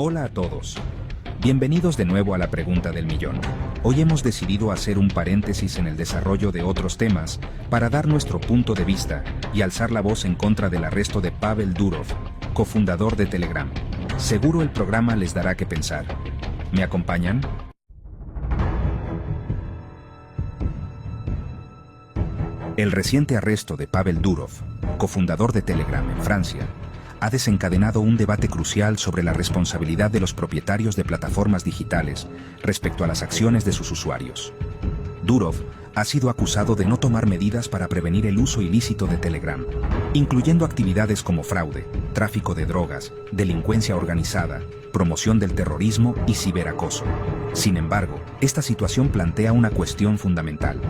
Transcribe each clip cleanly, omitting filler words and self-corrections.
Hola a todos. Bienvenidos de nuevo a la pregunta del millón. Hoy hemos decidido hacer un paréntesis en el desarrollo de otros temas para dar nuestro punto de vista y alzar la voz en contra del arresto de Pavel Durov, cofundador de Telegram. Seguro el programa les dará que pensar. ¿Me acompañan? El reciente arresto de Pavel Durov, cofundador de Telegram en Francia, ha desencadenado un debate crucial sobre la responsabilidad de los propietarios de plataformas digitales respecto a las acciones de sus usuarios. Durov ha sido acusado de no tomar medidas para prevenir el uso ilícito de Telegram, incluyendo actividades como fraude, tráfico de drogas, delincuencia organizada, promoción del terrorismo y ciberacoso. Sin embargo, esta situación plantea una cuestión fundamental.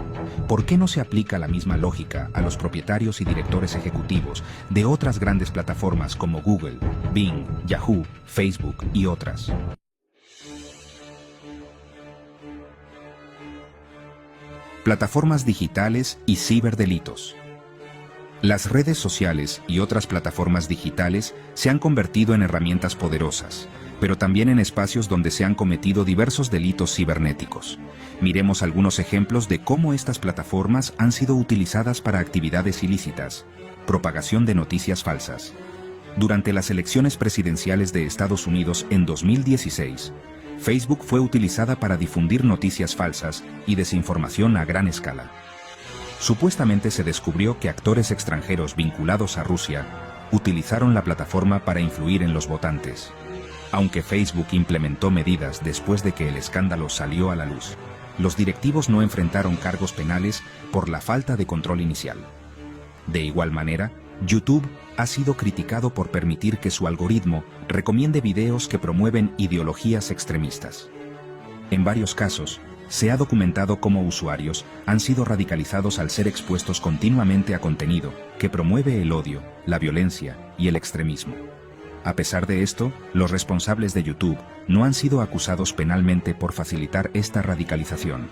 ¿Por qué no se aplica la misma lógica a los propietarios y directores ejecutivos de otras grandes plataformas como Google, Bing, Yahoo, Facebook y otras? Plataformas digitales y ciberdelitos. Las redes sociales y otras plataformas digitales se han convertido en herramientas poderosas, pero también en espacios donde se han cometido diversos delitos cibernéticos. Miremos algunos ejemplos de cómo estas plataformas han sido utilizadas para actividades ilícitas. Propagación de noticias falsas. Durante las elecciones presidenciales de Estados Unidos en 2016, Facebook fue utilizada para difundir noticias falsas y desinformación a gran escala. Supuestamente se descubrió que actores extranjeros vinculados a Rusia utilizaron la plataforma para influir en los votantes. Aunque Facebook implementó medidas después de que el escándalo salió a la luz, los directivos no enfrentaron cargos penales por la falta de control inicial. De igual manera, YouTube ha sido criticado por permitir que su algoritmo recomiende videos que promueven ideologías extremistas. En varios casos, se ha documentado cómo usuarios han sido radicalizados al ser expuestos continuamente a contenido que promueve el odio, la violencia y el extremismo. A pesar de esto, los responsables de YouTube no han sido acusados penalmente por facilitar esta radicalización.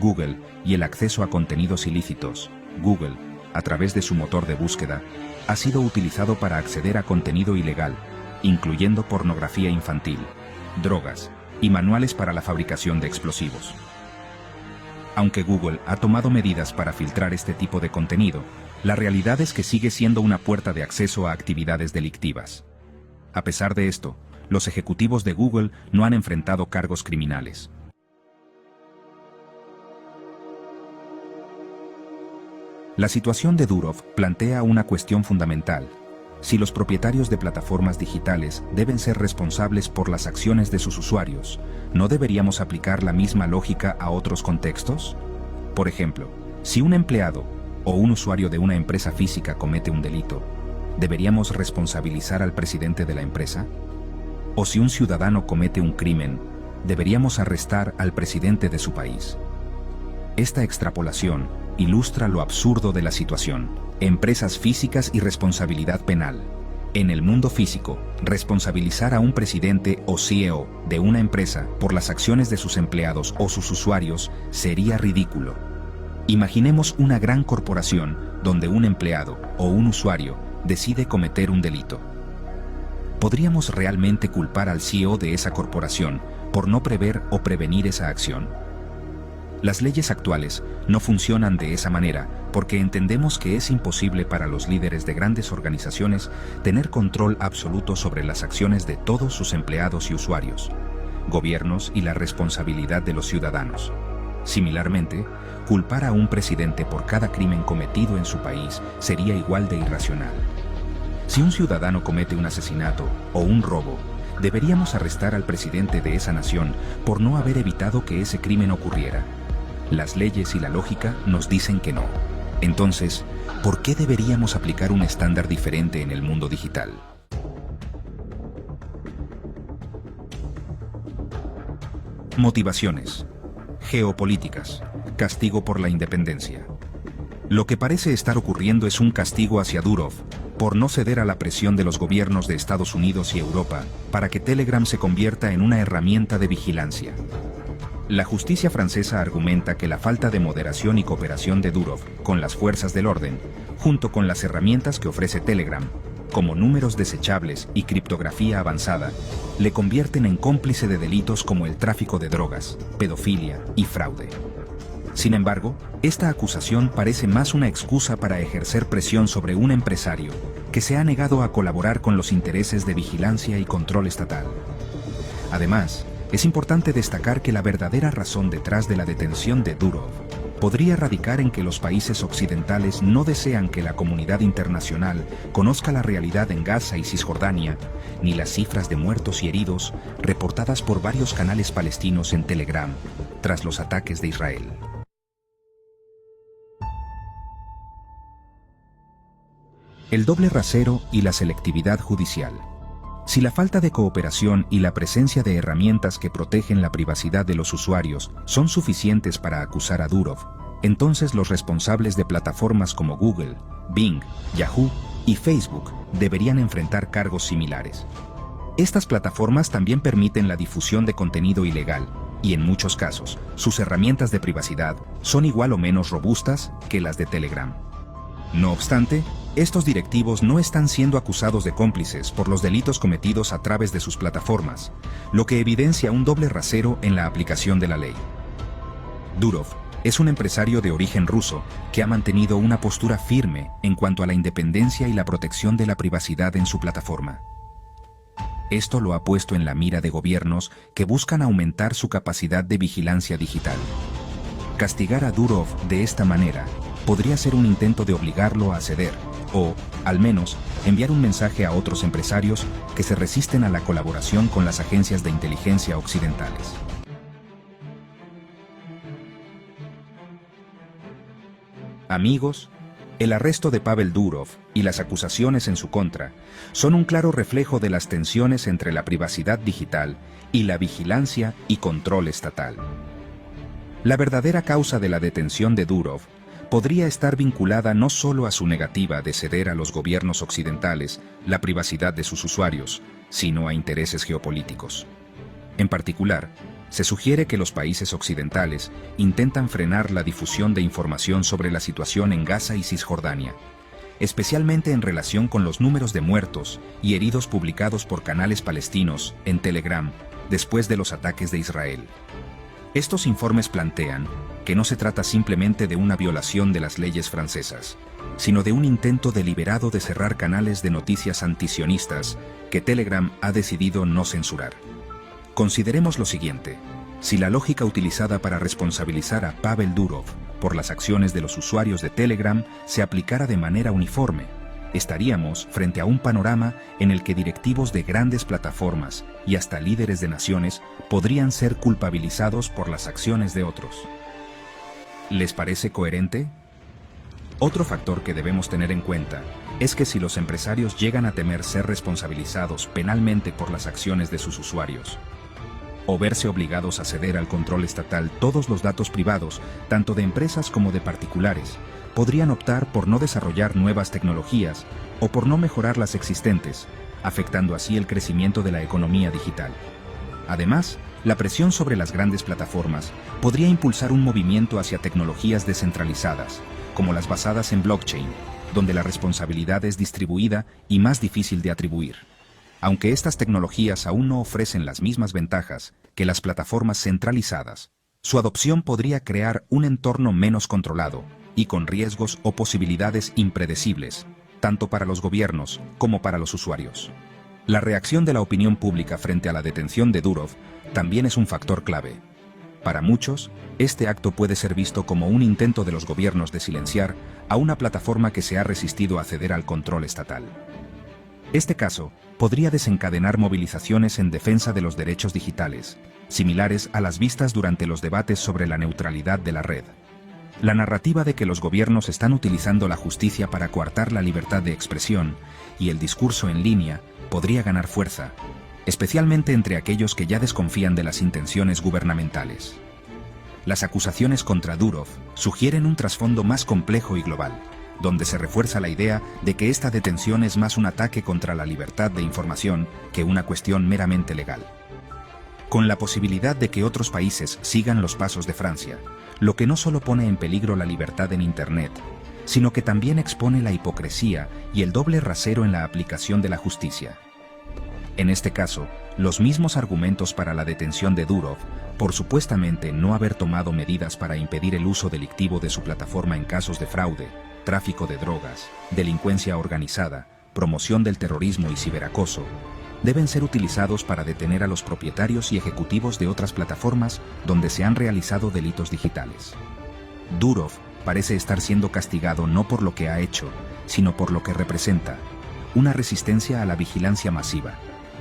Google y el acceso a contenidos ilícitos. Google, a través de su motor de búsqueda, ha sido utilizado para acceder a contenido ilegal, incluyendo pornografía infantil, drogas y manuales para la fabricación de explosivos. Aunque Google ha tomado medidas para filtrar este tipo de contenido, la realidad es que sigue siendo una puerta de acceso a actividades delictivas. A pesar de esto, los ejecutivos de Google no han enfrentado cargos criminales. La situación de Durov plantea una cuestión fundamental. Si los propietarios de plataformas digitales deben ser responsables por las acciones de sus usuarios, ¿no deberíamos aplicar la misma lógica a otros contextos? Por ejemplo, si un empleado o un usuario de una empresa física comete un delito, ¿deberíamos responsabilizar al presidente de la empresa? ¿O si un ciudadano comete un crimen, deberíamos arrestar al presidente de su país? Esta extrapolación ilustra lo absurdo de la situación. Empresas físicas y responsabilidad penal. En el mundo físico, responsabilizar a un presidente o CEO de una empresa por las acciones de sus empleados o sus usuarios sería ridículo. Imaginemos una gran corporación donde un empleado o un usuario decide cometer un delito. ¿Podríamos realmente culpar al CEO de esa corporación por no prever o prevenir esa acción? Las leyes actuales no funcionan de esa manera porque entendemos que es imposible para los líderes de grandes organizaciones tener control absoluto sobre las acciones de todos sus empleados y usuarios, gobiernos y la responsabilidad de los ciudadanos. Similarmente, culpar a un presidente por cada crimen cometido en su país sería igual de irracional. Si un ciudadano comete un asesinato o un robo, deberíamos arrestar al presidente de esa nación por no haber evitado que ese crimen ocurriera. Las leyes y la lógica nos dicen que no. Entonces, ¿por qué deberíamos aplicar un estándar diferente en el mundo digital? Motivaciones. Geopolíticas. Castigo por la independencia. Lo que parece estar ocurriendo es un castigo hacia Durov por no ceder a la presión de los gobiernos de Estados Unidos y Europa para que Telegram se convierta en una herramienta de vigilancia. La justicia francesa argumenta que la falta de moderación y cooperación de Durov con las fuerzas del orden, junto con las herramientas que ofrece Telegram, como números desechables y criptografía avanzada, le convierten en cómplice de delitos como el tráfico de drogas, pedofilia y fraude. Sin embargo, esta acusación parece más una excusa para ejercer presión sobre un empresario que se ha negado a colaborar con los intereses de vigilancia y control estatal. Además, es importante destacar que la verdadera razón detrás de la detención de Durov podría radicar en que los países occidentales no desean que la comunidad internacional conozca la realidad en Gaza y Cisjordania, ni las cifras de muertos y heridos reportadas por varios canales palestinos en Telegram tras los ataques de Israel. El doble rasero y la selectividad judicial. Si la falta de cooperación y la presencia de herramientas que protegen la privacidad de los usuarios son suficientes para acusar a Durov, entonces los responsables de plataformas como Google, Bing, Yahoo y Facebook deberían enfrentar cargos similares. Estas plataformas también permiten la difusión de contenido ilegal, y en muchos casos, sus herramientas de privacidad son igual o menos robustas que las de Telegram. No obstante, estos directivos no están siendo acusados de cómplices por los delitos cometidos a través de sus plataformas, lo que evidencia un doble rasero en la aplicación de la ley. Durov es un empresario de origen ruso que ha mantenido una postura firme en cuanto a la independencia y la protección de la privacidad en su plataforma. Esto lo ha puesto en la mira de gobiernos que buscan aumentar su capacidad de vigilancia digital. Castigar a Durov de esta manera podría ser un intento de obligarlo a ceder, o, al menos, enviar un mensaje a otros empresarios que se resisten a la colaboración con las agencias de inteligencia occidentales. Amigos, el arresto de Pavel Durov y las acusaciones en su contra son un claro reflejo de las tensiones entre la privacidad digital y la vigilancia y control estatal. La verdadera causa de la detención de Durov podría estar vinculada no solo a su negativa de ceder a los gobiernos occidentales la privacidad de sus usuarios, sino a intereses geopolíticos. En particular, se sugiere que los países occidentales intentan frenar la difusión de información sobre la situación en Gaza y Cisjordania, especialmente en relación con los números de muertos y heridos publicados por canales palestinos en Telegram después de los ataques de Israel. Estos informes plantean que no se trata simplemente de una violación de las leyes francesas, sino de un intento deliberado de cerrar canales de noticias antisionistas que Telegram ha decidido no censurar. Consideremos lo siguiente: si la lógica utilizada para responsabilizar a Pavel Durov por las acciones de los usuarios de Telegram se aplicara de manera uniforme, estaríamos frente a un panorama en el que directivos de grandes plataformas y hasta líderes de naciones podrían ser culpabilizados por las acciones de otros. ¿Les parece coherente? Otro factor que debemos tener en cuenta es que si los empresarios llegan a temer ser responsabilizados penalmente por las acciones de sus usuarios, o verse obligados a ceder al control estatal todos los datos privados, tanto de empresas como de particulares, podrían optar por no desarrollar nuevas tecnologías o por no mejorar las existentes, afectando así el crecimiento de la economía digital. Además, la presión sobre las grandes plataformas podría impulsar un movimiento hacia tecnologías descentralizadas, como las basadas en blockchain, donde la responsabilidad es distribuida y más difícil de atribuir. Aunque estas tecnologías aún no ofrecen las mismas ventajas que las plataformas centralizadas, su adopción podría crear un entorno menos controlado y con riesgos o posibilidades impredecibles, tanto para los gobiernos como para los usuarios. La reacción de la opinión pública frente a la detención de Durov también es un factor clave. Para muchos, este acto puede ser visto como un intento de los gobiernos de silenciar a una plataforma que se ha resistido a ceder al control estatal. Este caso podría desencadenar movilizaciones en defensa de los derechos digitales, similares a las vistas durante los debates sobre la neutralidad de la red. La narrativa de que los gobiernos están utilizando la justicia para coartar la libertad de expresión y el discurso en línea podría ganar fuerza, especialmente entre aquellos que ya desconfían de las intenciones gubernamentales. Las acusaciones contra Durov sugieren un trasfondo más complejo y global, donde se refuerza la idea de que esta detención es más un ataque contra la libertad de información que una cuestión meramente legal. Con la posibilidad de que otros países sigan los pasos de Francia, lo que no solo pone en peligro la libertad en Internet, sino que también expone la hipocresía y el doble rasero en la aplicación de la justicia. En este caso, los mismos argumentos para la detención de Durov, por supuestamente no haber tomado medidas para impedir el uso delictivo de su plataforma en casos de fraude, tráfico de drogas, delincuencia organizada, promoción del terrorismo y ciberacoso, deben ser utilizados para detener a los propietarios y ejecutivos de otras plataformas donde se han realizado delitos digitales. Durov parece estar siendo castigado no por lo que ha hecho, sino por lo que representa: una resistencia a la vigilancia masiva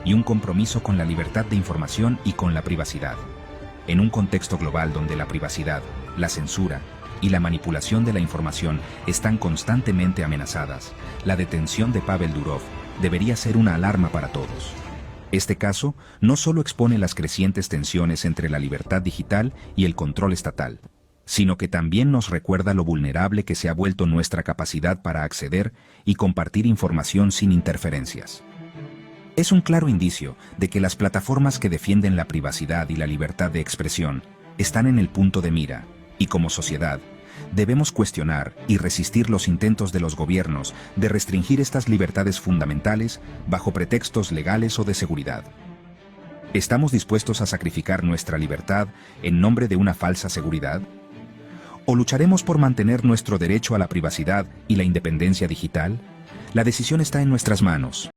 y un compromiso con la libertad de información y con la privacidad. En un contexto global donde la privacidad, la censura y la manipulación de la información están constantemente amenazadas, la detención de Pavel Durov debería ser una alarma para todos. Este caso no solo expone las crecientes tensiones entre la libertad digital y el control estatal, sino que también nos recuerda lo vulnerable que se ha vuelto nuestra capacidad para acceder y compartir información sin interferencias. Es un claro indicio de que las plataformas que defienden la privacidad y la libertad de expresión están en el punto de mira, y como sociedad, debemos cuestionar y resistir los intentos de los gobiernos de restringir estas libertades fundamentales bajo pretextos legales o de seguridad. ¿Estamos dispuestos a sacrificar nuestra libertad en nombre de una falsa seguridad? ¿O lucharemos por mantener nuestro derecho a la privacidad y la independencia digital? La decisión está en nuestras manos.